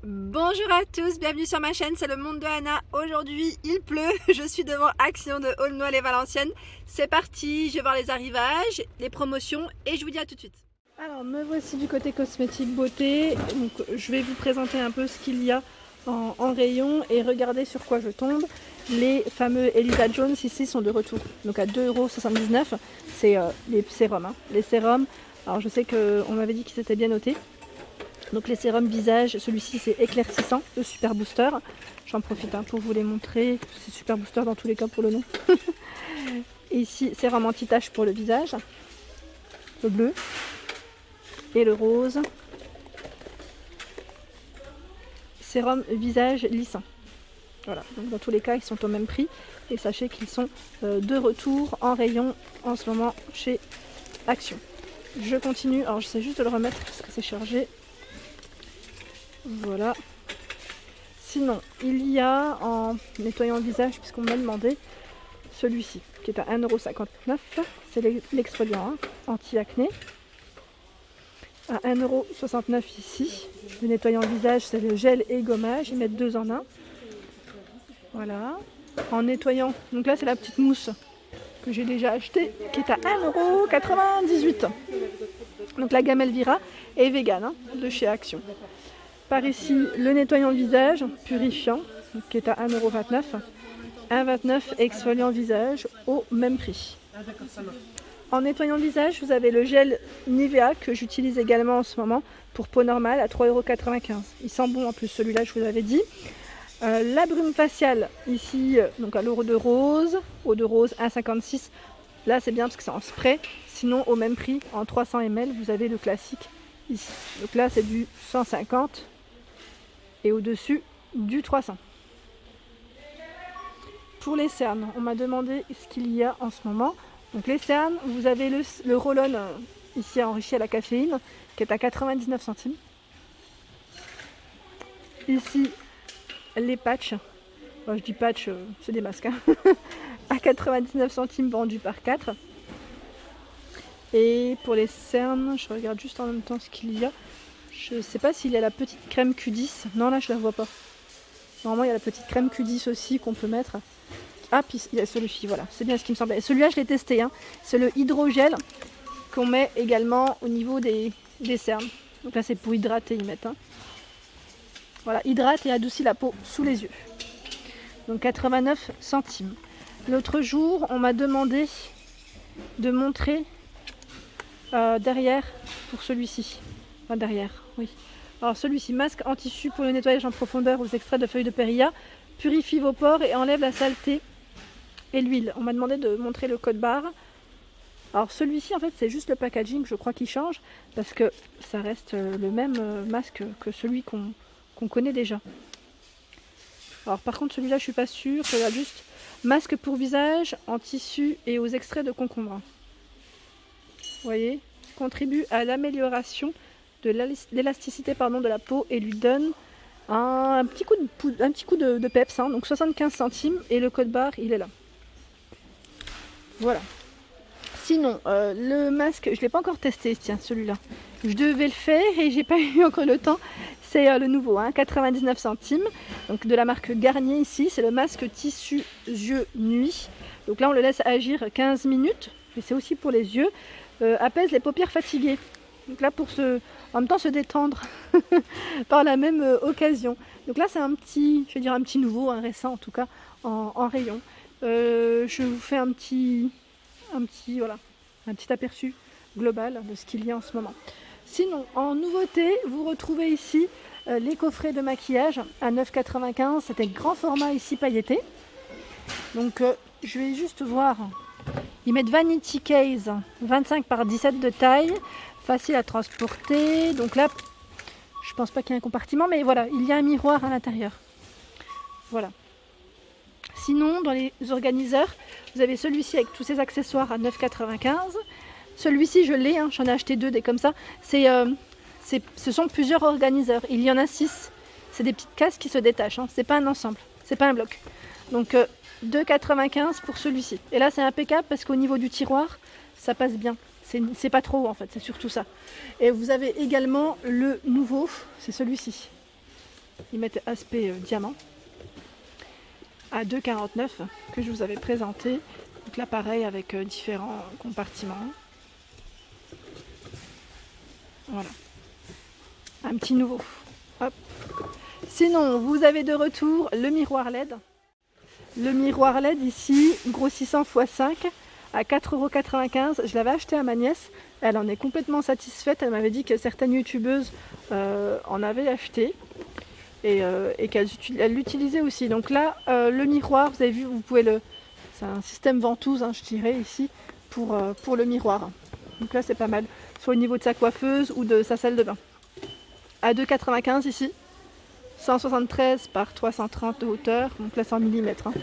Bonjour à tous, bienvenue sur ma chaîne, c'est le monde de Anna. Aujourd'hui il pleut, je suis devant Action de Aulnoy-les-Valenciennes. C'est parti, je vais voir les arrivages, les promotions et je vous dis à tout de suite. Alors me voici du côté cosmétique beauté, donc je vais vous présenter un peu ce qu'il y a en rayon et regardez sur quoi je tombe. Les fameux Elisa Jones ici sont de retour, donc à 2,79 €, c'est les sérums. Les sérums, alors je sais qu'on m'avait dit qu'ils étaient bien notés. Donc les sérums visage, celui-ci c'est éclaircissant, le Super Booster. J'en profite pour vous les montrer, c'est Super Booster dans tous les cas pour le nom. Et ici sérum anti-tache pour le visage, le bleu et le rose. Sérum visage lissant. Voilà, donc dans tous les cas ils sont au même prix. Et sachez qu'ils sont de retour en rayon en ce moment chez Action. Je continue, alors j'essaie juste de le remettre parce que c'est chargé. Voilà. Sinon, il y a en nettoyant le visage, puisqu'on m'a demandé, celui-ci, qui est à 1,59 €. C'est l'exfoliant anti-acné. À 1,69 € ici. Le nettoyant le visage, c'est le gel et gommage. Ils mettent 2 en 1. Voilà. En nettoyant, donc là c'est la petite mousse que j'ai déjà achetée, qui est à 1,98 €. Donc la gamme Elvira est vegan, de chez Action. Par ici, le nettoyant visage purifiant, qui est à 1,29 €. 1,29 € exfoliant visage au même prix. En nettoyant visage, vous avez le gel Nivea que j'utilise également en ce moment pour peau normale à 3,95 €. Il sent bon en plus, celui-là je vous avais dit. La brume faciale ici, donc à l'eau de rose, 1,56 €. Là c'est bien parce que c'est en spray. Sinon au même prix, en 300 ml, vous avez le classique ici. Donc là c'est du 150 et au-dessus du 300. Pour les cernes, on m'a demandé ce qu'il y a en ce moment. Donc les cernes, vous avez le roll-on ici enrichi à la caféine qui est à 99 centimes. Ici les patchs, je dis patch, c'est des masques, à 99 centimes vendus par 4. Et pour les cernes, je regarde juste en même temps ce qu'il y a. Je ne sais pas s'il y a la petite crème Q10. Non, là je la vois pas. Normalement il y a la petite crème Q10 aussi qu'on peut mettre. Ah, puis il y a celui-ci, voilà, c'est bien ce qui me semblait. Celui-là je l'ai testé, c'est le hydrogel qu'on met également au niveau des cernes. Donc là c'est pour hydrater, ils mettent. Voilà, hydrate et adoucit la peau sous les yeux. Donc 89 centimes. L'autre jour, on m'a demandé de montrer derrière pour celui-ci. Enfin derrière, oui. Alors celui-ci, masque en tissu pour le nettoyage en profondeur aux extraits de feuilles de périlla, purifie vos pores et enlève la saleté et l'huile. On m'a demandé de montrer le code barre. Alors celui-ci en fait c'est juste le packaging, je crois qu'il change parce que ça reste le même masque que celui qu'on connaît déjà. Alors par contre celui-là je suis pas sûre, je regarde juste masque pour visage en tissu et aux extraits de concombre. Vous voyez, contribue à l'amélioration de l'élasticité de la peau et lui donne un petit coup de peps, donc 75 centimes et le code barre il est là. Voilà. Sinon, le masque, je ne l'ai pas encore testé, tiens, celui-là. Je devais le faire et j'ai pas eu encore le temps. C'est le nouveau, 99 centimes. Donc de la marque Garnier ici, c'est le masque tissu yeux nuit. Donc là, on le laisse agir 15 minutes. Et c'est aussi pour les yeux. Apaise les paupières fatiguées. Donc là, en même temps se détendre par la même occasion. Donc là, c'est un petit nouveau, un récent en tout cas, en rayon. Je vous fais un petit aperçu global de ce qu'il y a en ce moment. Sinon, en nouveauté, vous retrouvez ici les coffrets de maquillage à 9,95 €. C'était grand format ici pailleté. Donc, je vais juste voir. Ils mettent Vanity Case 25 par 17 de taille, facile à transporter. Donc là, je pense pas qu'il y ait un compartiment, mais voilà, il y a un miroir à l'intérieur. Voilà. Sinon, dans les organiseurs, vous avez celui-ci avec tous ses accessoires à 9,95 €. Celui-ci, je l'ai, j'en ai acheté 2 des comme ça. Ce sont plusieurs organiseurs. Il y en a 6. C'est des petites cases qui se détachent. C'est pas un ensemble, c'est pas un bloc. Donc 2,95 € pour celui-ci. Et là, c'est impeccable parce qu'au niveau du tiroir, ça passe bien. C'est pas trop haut en fait, c'est surtout ça. Et vous avez également le nouveau, c'est celui-ci. Ils mettent aspect diamant à 2,49 que je vous avais présenté. Donc là pareil avec différents compartiments. Voilà. Un petit nouveau. Hop. Sinon, vous avez de retour le miroir LED. Le miroir LED ici, grossissant x5 à 4,95 €. Je l'avais acheté à ma nièce. Elle en est complètement satisfaite. Elle m'avait dit que certaines youtubeuses en avaient acheté et qu'elle l'utilisait aussi. Donc là, le miroir, vous avez vu, vous pouvez le... C'est un système ventouse, hein, je dirais, ici, pour le miroir. Donc là, c'est pas mal. Soit au niveau de sa coiffeuse ou de sa salle de bain. À 2,95 € ici. 173 par 330 de hauteur. Donc là, c'est en millimètres. Hein.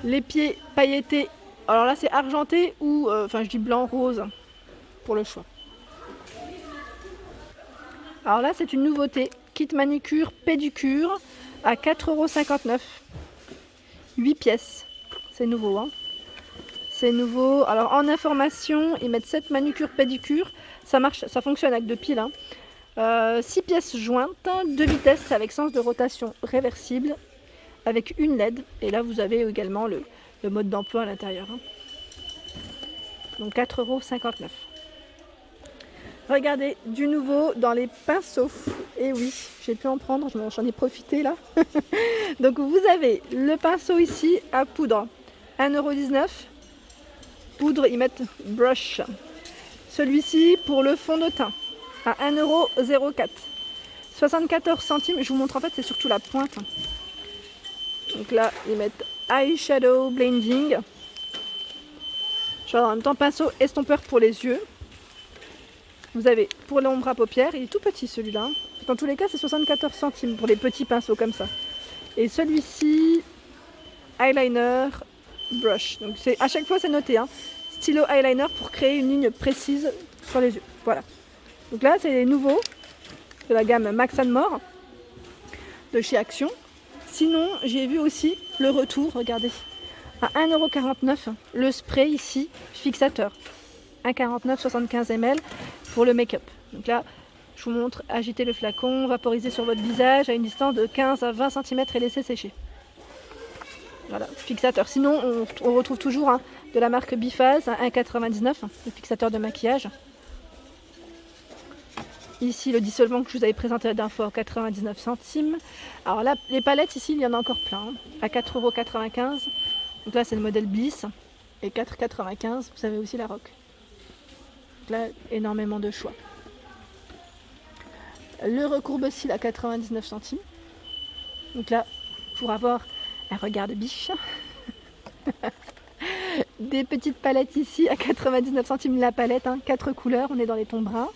Les pieds pailletés. Alors là, c'est argenté ou... Enfin, je dis blanc-rose pour le choix. Alors là, c'est une nouveauté. Kit manicure, pédicure à 4,59 €. 8 pièces. C'est nouveau, hein. C'est nouveau. Alors en information, ils mettent 7 manucures pédicures. Ça marche, ça fonctionne avec 2 piles. Hein. 6 pièces jointes, 2 vitesses avec sens de rotation réversible, avec une LED. Et là, vous avez également le mode d'emploi à l'intérieur. Hein. Donc 4,59 €. Regardez, du nouveau dans les pinceaux. Et oui, j'ai pu en prendre, j'en ai profité là. Donc vous avez le pinceau ici à poudre, 1,19 €. Poudre, ils mettent brush. Celui-ci pour le fond de teint, à 1,04 €. 74 centimes, je vous montre en fait, c'est surtout la pointe. Donc là, ils mettent eyeshadow blending. Genre en même temps, pinceau estompeur pour les yeux. Vous avez pour l'ombre à paupières, il est tout petit celui-là. Dans tous les cas, c'est 74 centimes pour les petits pinceaux comme ça. Et celui-ci, eyeliner brush. Donc à chaque fois, c'est noté. Hein. Stylo eyeliner pour créer une ligne précise sur les yeux. Voilà. Donc là, c'est les nouveaux de la gamme Max & More de chez Action. Sinon, j'ai vu aussi le retour, regardez, à 1,49 €. Le spray ici, fixateur. 1,49 75 ml pour le make-up. Donc là, je vous montre, agiter le flacon, vaporiser sur votre visage à une distance de 15 à 20 cm et laisser sécher. Voilà, fixateur. Sinon, on retrouve toujours hein, de la marque Biphase à 1,99 €, le fixateur de maquillage. Ici, le dissolvant que je vous avais présenté la dernière fois à 99 centimes. Alors là, les palettes, ici, il y en a encore plein, hein, à 4,95 €. Donc là, c'est le modèle Bliss. Et 4,95 €, vous avez aussi la Rock. Là, énormément de choix. Le recourbe-cils à 99 centimes. Donc là, pour avoir un regard de biche. Des petites palettes ici à 99 centimes la palette, hein, 4 couleurs, on est dans les tons bruns.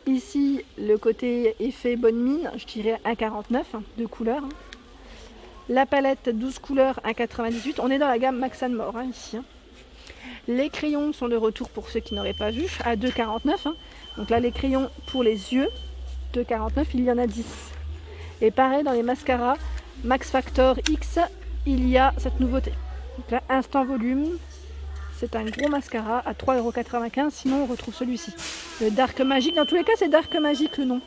Ici, le côté effet bonne mine, je dirais 1,49 €, 2 couleurs. Hein. La palette 12 couleurs, 1,98 €. On est dans la gamme Max & More hein, ici. Hein. Les crayons sont de retour pour ceux qui n'auraient pas vu, à 2,49 €. Hein. Donc là, les crayons pour les yeux, 2,49 €, il y en a 10. Et pareil, dans les mascaras, Max Factor X, il y a cette nouveauté. Donc là, Instant Volume, c'est un gros mascara à 3,95 €. Sinon, on retrouve celui-ci. Le Dark Magic, dans tous les cas, c'est Dark Magic le nom.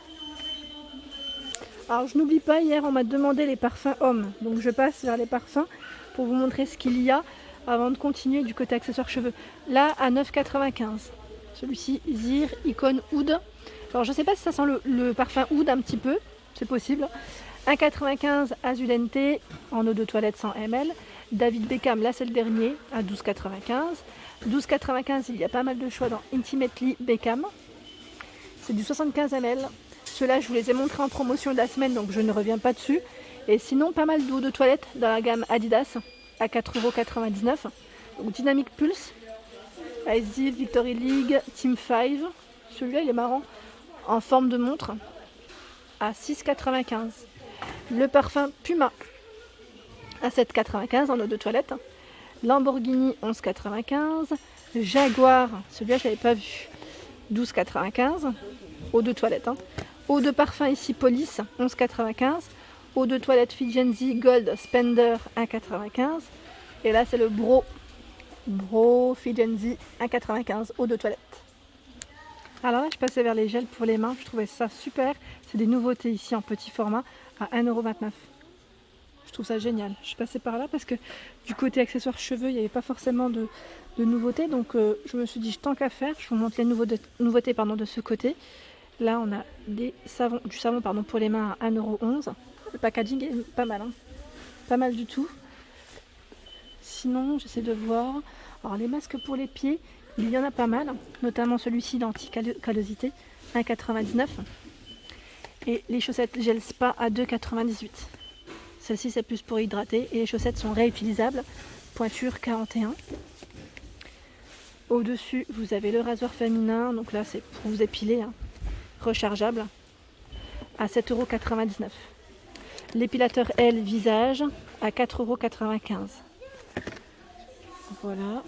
Alors, je n'oublie pas, hier, on m'a demandé les parfums hommes. Donc, je passe vers les parfums pour vous montrer ce qu'il y a avant de continuer du côté accessoires cheveux. Là, à 9,95 €. Celui-ci, Zir Icon Oud. Alors, je ne sais pas si ça sent le parfum Oud un petit peu. C'est possible. 1,95 € Azulente en eau de toilette 100 ml. David Beckham, là c'est le dernier, à 12,95 €. 12,95 €, il y a pas mal de choix dans Intimately Beckham. C'est du 75 ml. Ceux-là, je vous les ai montrés en promotion de la semaine, donc je ne reviens pas dessus. Et sinon, pas mal d'eau de toilette dans la gamme Adidas, à 4,99 €. Donc Dynamic Pulse, Ice Victory League, Team 5. Celui-là, il est marrant, en forme de montre, à 6,95 €. Le parfum Puma, à 7,95 € en eau de toilette. Lamborghini, 11,95 €. Jaguar, celui-là, je ne l'avais pas vu, 12,95 €. Eau de toilette. Hein. Eau de parfum ici, Police, 11,95 €. Eau de toilette Fiji Gold Spender, 1,95 €. Et là, c'est le Bro Fiji 1,95 € eau de toilette. Alors là, je passais vers les gels pour les mains. Je trouvais ça super. C'est des nouveautés ici en petit format à 1,29 €. Je trouve ça génial. Je suis passée par là parce que du côté accessoires cheveux, il n'y avait pas forcément de nouveautés. Donc je me suis dit, tant qu'à faire, je vous montre les nouveautés de ce côté. Là, on a du savon pour les mains à 1,11 €. Le packaging est pas mal. Hein. Pas mal du tout. Sinon, j'essaie de voir. Alors, les masques pour les pieds, il y en a pas mal. Notamment celui-ci d'anti-callosité, 1,99 €. Et les chaussettes gel spa à 2,98 €. Celle-ci, c'est plus pour hydrater. Et les chaussettes sont réutilisables. Pointure 41. Au-dessus, vous avez le rasoir féminin. Donc là, c'est pour vous épiler. Hein. Rechargeable. À 7,99 €. L'épilateur L visage à 4,95 €. Voilà.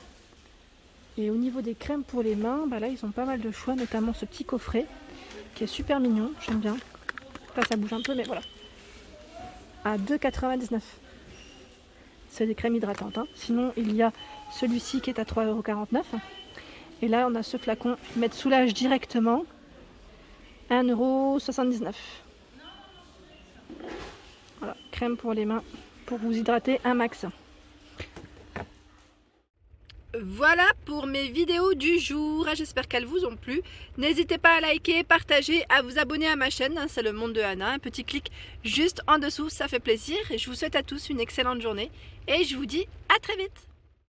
Et au niveau des crèmes pour les mains, là ils ont pas mal de choix, notamment ce petit coffret qui est super mignon, j'aime bien. Là ça bouge un peu, mais voilà. À 2,99 €. C'est des crèmes hydratantes. Hein. Sinon il y a celui-ci qui est à 3,49 €. Et là on a ce flacon mettre soulage directement, 1,79 €. Voilà, crème pour les mains pour vous hydrater un max. Voilà pour mes vidéos du jour, j'espère qu'elles vous ont plu. N'hésitez pas à liker, partager, à vous abonner à ma chaîne, c'est le monde de Anna. Un petit clic juste en dessous, ça fait plaisir. Et je vous souhaite à tous une excellente journée et je vous dis à très vite.